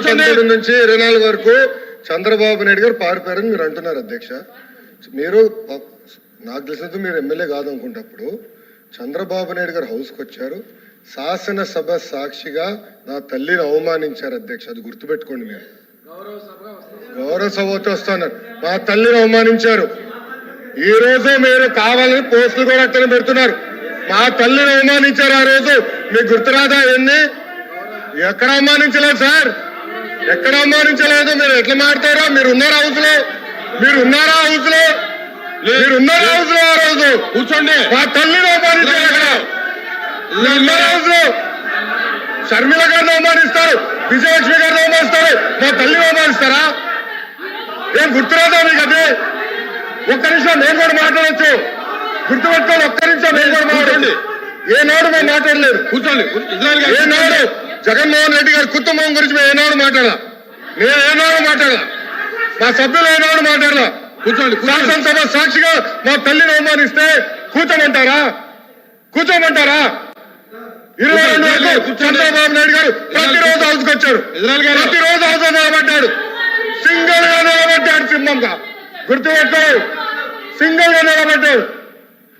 2019 నుంచి 24 వరకు చంద్రబాబు నాయుడు గారు పారిపోయారని మీరు అంటున్నారు అధ్యక్ష. మీరు నాకు తెలిసినంత మీరు ఎమ్మెల్యే కాదనుకుంటప్పుడు చంద్రబాబు నాయుడు గారు హౌస్కి వచ్చారు, శాసనసభ సాక్షిగా నా తల్లిని అవమానించారు అధ్యక్ష. అది గుర్తుపెట్టుకోండి. మీరు గౌరవ సభతో వస్తున్నారు, మా తల్లిని అవమానించారు. ఈ రోజు మీరు కావాలని పోస్టులు కూడా అట్టని పెడుతున్నారు. మా తల్లిని అవమానించారు ఆ రోజు, మీకు గుర్తురాదా? ఎన్ని ఎక్కడ అవమానించలేదు సార్, ఎక్కడ అవమానించలేదు. మీరు ఎట్లా మాట్లాడారో, మీరు ఉన్నారా హౌస్ లో? మీరు ఉన్నారా హౌస్ లో? మీరు ఉన్నారా హౌస్ లో? ఆ రోజు కూర్చోండి. మా తల్లిని అవమానించారు. అక్కడ ఉన్నారా హౌస్ లో? షర్మిల గారిని అవమానిస్తారు, విజయలక్ష్మి గారిని అవమానిస్తారు, మా తల్లిని అవమానిస్తారా? ఏం గుర్తురాదా మీకు? అది ఒక్క నిమిషం నేను కూడా మాట్లాడచ్చు, గుర్తుపెట్టుకోండి. ఒక్క నిమిషం నేను కూడా మాట్లాడండి. ఏనాడు మేము మాట్లాడలేదు. కూర్చోండి. ఏనాడు జగన్మోహన్ రెడ్డి గారి కుటుంబం గురించి మేము ఏనాడు మాట్లాడాల? నేను ఏనాడు మాట్లాడాల? మా సభ్యులు ఏనాడు మాట్లాడాల? కూర్చోండి. శాసనసభ సాక్షిగా మా తల్లిని అవమానిస్తే కూర్చోమంటారా? కూర్చోమంటారా? 22 చంద్రబాబు నాయుడు గారు ప్రతిరోజు హౌస్కి వచ్చారు, ప్రతిరోజు హౌస్ నిలబడ్డాడు, సింగిల్ గా నిలబడ్డాడు. సింహంగా గుర్తుపెట్టారు, సింగిల్ గా నిలబడ్డాడు,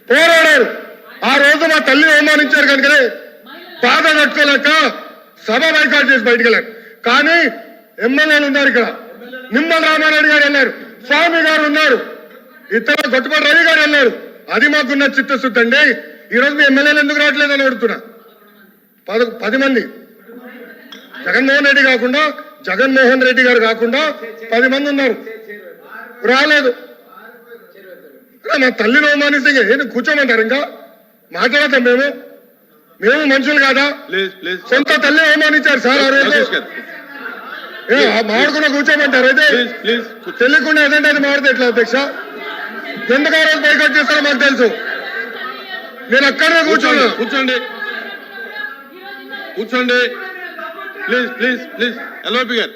పోరాడారు. ఆ రోజు మా తల్లిని అవమానించారు కనుకనే బాధ తట్టుకోలేక సభ బైకాట్ చేసి బయటకు వెళ్ళారు. కానీ ఎమ్మెల్యేలు ఉన్నారు ఇక్కడ. నిమ్మల రామారెడ్డి గారు వెళ్ళారు, స్వామి గారు ఉన్నారు, ఇతర గొట్టపాటి రవి గారు వెళ్ళారు. అది మాకున్న చిత్తశుద్ధి అండి. ఈరోజు మీ ఎమ్మెల్యేలు ఎందుకు రావట్లేదు అని అడుగుతున్నా. 10 మంది జగన్మోహన్ రెడ్డి కాకుండా, జగన్మోహన్ రెడ్డి గారు కాకుండా 10 మంది ఉన్నారు, రాలేదు. మా తల్లిని అవమానిస్తే ఏంటి కూర్చోమంటారు? ఇంకా మాట్లాడతాం మేము? మేము మనుషులు కాదా? సొంత తల్లిని అవమానించారు సార్ ఆ రోజు. మాడుకున్న కూర్చోమంటారు? అయితే తెలియకుండా ఏదంటే అది మాడితే ఎట్లా అధ్యక్ష? ఎందుకు ఆ రోజు బైకాట్ చేస్తారో మాకు తెలుసు. నేను అక్కడే కూర్చోను. కూర్చోండి, కూర్చోండి ప్లీజ్ ప్లీజ్ ప్లీజ్. ఎల్ఓపి గారు,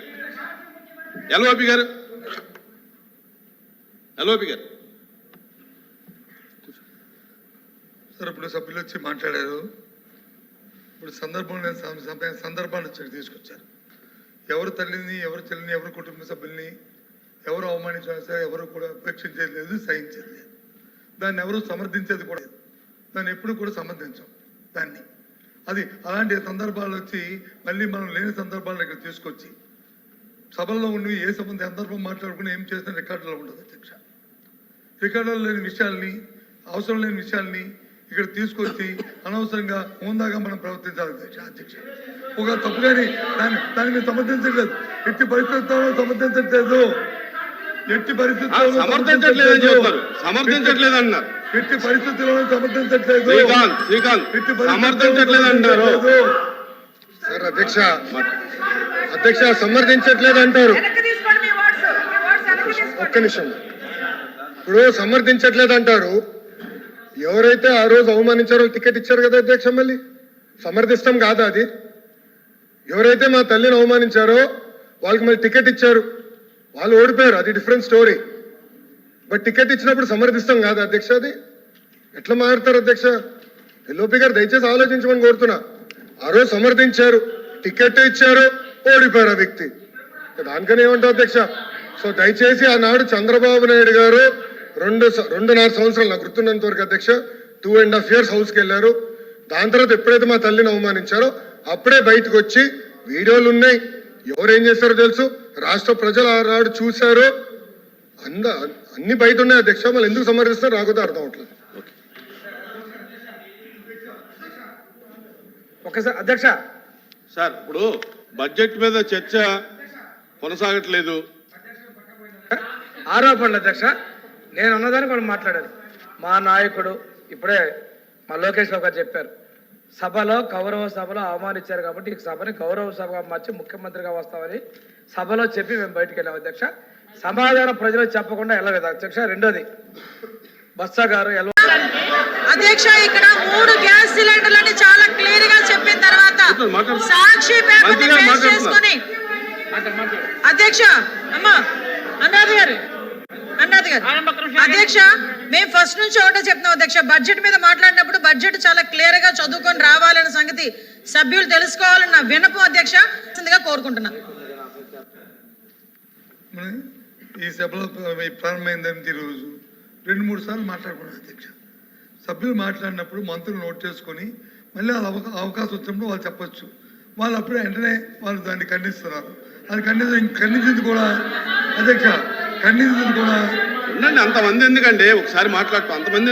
ఎల్ఓపి గారు, ఎల్ఓపి గారు. సార్ ఇప్పుడు సభ్యులు వచ్చి మాట్లాడారు. ఇప్పుడు సందర్భాన్ని వచ్చి తీసుకొచ్చారు. ఎవరు తల్లిని, ఎవరు చెల్లిని, ఎవరు కుటుంబ సభ్యుల్ని ఎవరు అవమానించారు సార్? ఎవరు కూడా ఉపేక్షించేది లేదు, సహించేది లేదు. దాన్ని ఎవరు సమర్థించేది కూడా లేదు. దాన్ని ఎప్పుడు కూడా సమర్థించాం దాన్ని. అది అలాంటి సందర్భాలు వచ్చి మళ్ళీ మనం లేని సందర్భాలను ఇక్కడ తీసుకొచ్చి సభల్లో ఉండి ఏ సందర్భం మాట్లాడుకుని ఏం చేసిన రికార్డులో ఉండదు అధ్యక్ష. రికార్డులో లేని విషయాల్ని, అవసరం లేని విషయాల్ని ఇక్కడ తీసుకొచ్చి అనవసరంగా హోందాగా మనం ప్రవర్తించాలి అధ్యక్ష. ఒక తప్పుగాని దాన్ని మేము సమర్థించట్లేదు, ఎట్టి పరిస్థితుల్లో సమర్థించట్లేదు, ఎట్టి పరిస్థితుల్లో సమర్థించట్లేదు అన్నారు, ఎట్టి పరిస్థితుల్లో సమర్థించట్లేదు, సమర్థించట్లేదు అంటారు సార్. అధ్యక్ష సమర్థించట్లేదు అంటారు. ఒక్క నిమిషం. ఇప్పుడు సమర్థించట్లేదు అంటారు. ఎవరైతే ఆ రోజు అవమానించారో టికెట్ ఇచ్చారు కదా అధ్యక్ష, మళ్ళీ సమర్థిస్తాం కాదా అది? ఎవరైతే మా తల్లిని అవమానించారో వాళ్ళకి మళ్ళీ టికెట్ ఇచ్చారు, వాళ్ళు ఓడిపోయారు, అది డిఫరెంట్ స్టోరీ. బట్ టికెట్ ఇచ్చినప్పుడు సమర్థిస్తాం కాదా అధ్యక్ష? అది ఎట్లా మారుతారు అధ్యక్ష? ఎల్ఓపి గారు దయచేసి ఆలోచించమని కోరుతున్నా. ఆ రోజు సమర్థించారు, టికెట్ ఇచ్చారు, ఓడిపోయారు ఆ వ్యక్తి. దానికని ఏమంటారు అధ్యక్ష? సో దయచేసి ఆనాడు చంద్రబాబు నాయుడు గారు 2.5 సంవత్సరాలు నాకు గుర్తున్నంత వరకు అధ్యక్ష 2.5 years హౌస్కి వెళ్ళారు. దాని తర్వాత ఎప్పుడైతే మా తల్లిని అవమానించారో అప్పుడే బయటకు వచ్చి వీడియోలు ఉన్నాయి, ఎవరేం చేస్తారో తెలుసు, రాష్ట్ర ప్రజలు ఆనాడు చూశారు, అన్ని బయట ఉన్నాయి అధ్యక్ష. మళ్ళీ ఎందుకు సమర్థిస్తారో రాకపోతే అర్థం అవట్లేదు. ఒకసారి అధ్యక్ష సార్, ఇప్పుడు బడ్జెట్ మీద చర్చ కొనసాగట్లేదు. ఆరోపణలు అధ్యక్ష. నేను ఉన్నదాన్ని కూడా మాట్లాడాను. మా నాయకుడు ఇప్పుడే మా లోకేష్ రావు గారు చెప్పారు, సభలో గౌరవ సభలో అవమానించారు కాబట్టి ఈ సభని గౌరవ సభగా మార్చి ముఖ్యమంత్రిగా వస్తామని సభలో చెప్పి మేము బయటకు వెళ్ళాం అధ్యక్ష. సమాధానం ప్రజలకు చెప్పకుండా వెళ్ళలేదు అధ్యక్ష. రెండోది బస్సా గారు అధ్యక్ష, ఇక్కడ 3 గ్యాస్ సిలిండర్లని చాలా క్లియర్ గా చెప్పిన తర్వాత సాక్షి పేపర్ చేసుకొని అధ్యక్ష అధ్యక్ష మేము ఫస్ట్ నుంచి ఒకటే చెప్తున్నాం అధ్యక్ష. బడ్జెట్ మీద మాట్లాడినప్పుడు బడ్జెట్ చాలా క్లియర్ గా చదువుకొని రావాలన్న సంగతి సభ్యులు తెలుసుకోవాలన్న వినపం అధ్యక్ష కోరుకుంటున్నా. మన ఈ సభలో ప్రారంభమైంది ఈరోజు 2-3 సార్లు మాట్లాడుకున్నాను అధ్యక్ష. సభ్యులు మాట్లాడినప్పుడు మంత్రులు నోట్ చేసుకొని మళ్ళీ వాళ్ళ అవకాశం వచ్చినప్పుడు వాళ్ళు చెప్పొచ్చు. వాళ్ళు అప్పుడే వెంటనే వాళ్ళు దాన్ని ఖండిస్తున్నారు. అది ఖండించింది కూడా అధ్యక్ష, ఖండించింది కూడా ఉండండి. అంతమంది ఎందుకండి? ఒకసారి మాట్లాడటం అంతమంది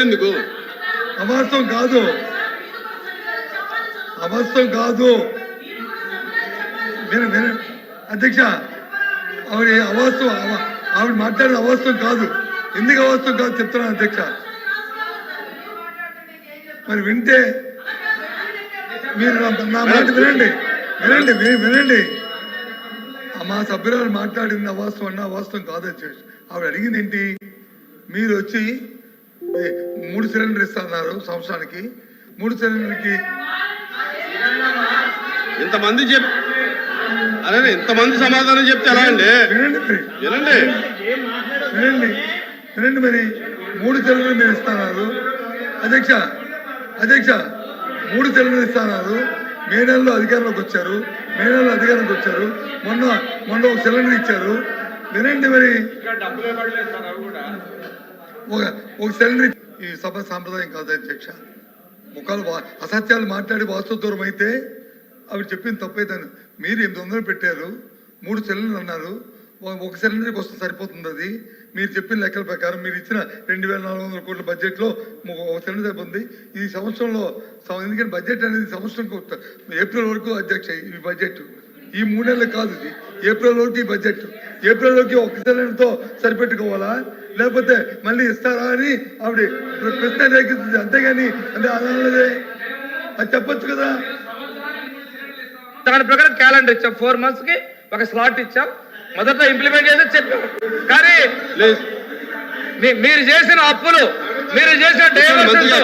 ఎందుకు? అవాస్తవం కాదు, అవాస్తవం కాదు. అధ్యక్ష, ఆవిడ మాట్లాడిన అవాస్తవం కాదు. ఎందుకు అవాస్తవం కాదు చెప్తున్నాను అధ్యక్ష. మరి వింటే మీరు నా మాట వినండి. మా సభ్యురాలు మాట్లాడింది అవాస్తవం అన్న అవాస్తవం కాదు అధ్యక్ష. ఆవిడ అడిగింది ఏంటి? మీరు వచ్చి 3 సిలిండర్ ఇస్తున్నారు సంవత్సరానికి. 3 సిలిండర్కి ఇంతమంది సమాధానం చెప్తే ఎలా అండి? వినండి మరి 3 సిలిండర్లు మీరు ఇస్తున్నారు అధ్యక్ష. 3 సిలిండర్లు ఇస్తున్నారు. మే నెలలో అధికారంలోకి వచ్చారు. మొన్న ఒక సిలిండర్ ఇచ్చారు. వినండి మరి, ఒక సిలిండర్. ఈ సభ సాంప్రదాయం కాదు అధ్యక్ష. ముఖాలు అసత్యాలు మాట్లాడి వాస్తవ దూరం అయితే ఆవిడ చెప్పింది తప్పైతాను. మీరు 800 పెట్టారు, 3 సిలిండర్లు అన్నారు. ఒక సిలిండర్కి వస్తే సరిపోతుంది. అది మీరు చెప్పిన లెక్కల ప్రకారం మీరు ఇచ్చిన 2400 కోట్ల బడ్జెట్లో ఒక సిలిండర్ సరిపోతుంది. ఈ సంవత్సరంలో ఎందుకంటే బడ్జెట్ అనేది సంవత్సరం ఏప్రిల్ వరకు అధ్యక్ష. ఈ బడ్జెట్ ఈ 3 నెలలు కాదు, ఇది ఏప్రిల్ వరకు ఈ బడ్జెట్. ఏప్రిల్ వరకు ఒక సిలిండర్తో సరిపెట్టుకోవాలా లేకపోతే మళ్ళీ ఇస్తారా అని ఆవిడ ప్రశ్న రేకెత్తుంది. అంతేగాని అంటే అదే అది చెప్పొచ్చు కదా. దాని ప్రకారం క్యాలెండర్ ఇచ్చాం. 4 months కి ఒక స్లాట్ ఇచ్చాం. మొదట ఇంప్లిమెంట్ చేసి చెప్పాం. కానీ మీరు చేసిన అప్పులు, మీరు చేసిన డైవర్షన్స్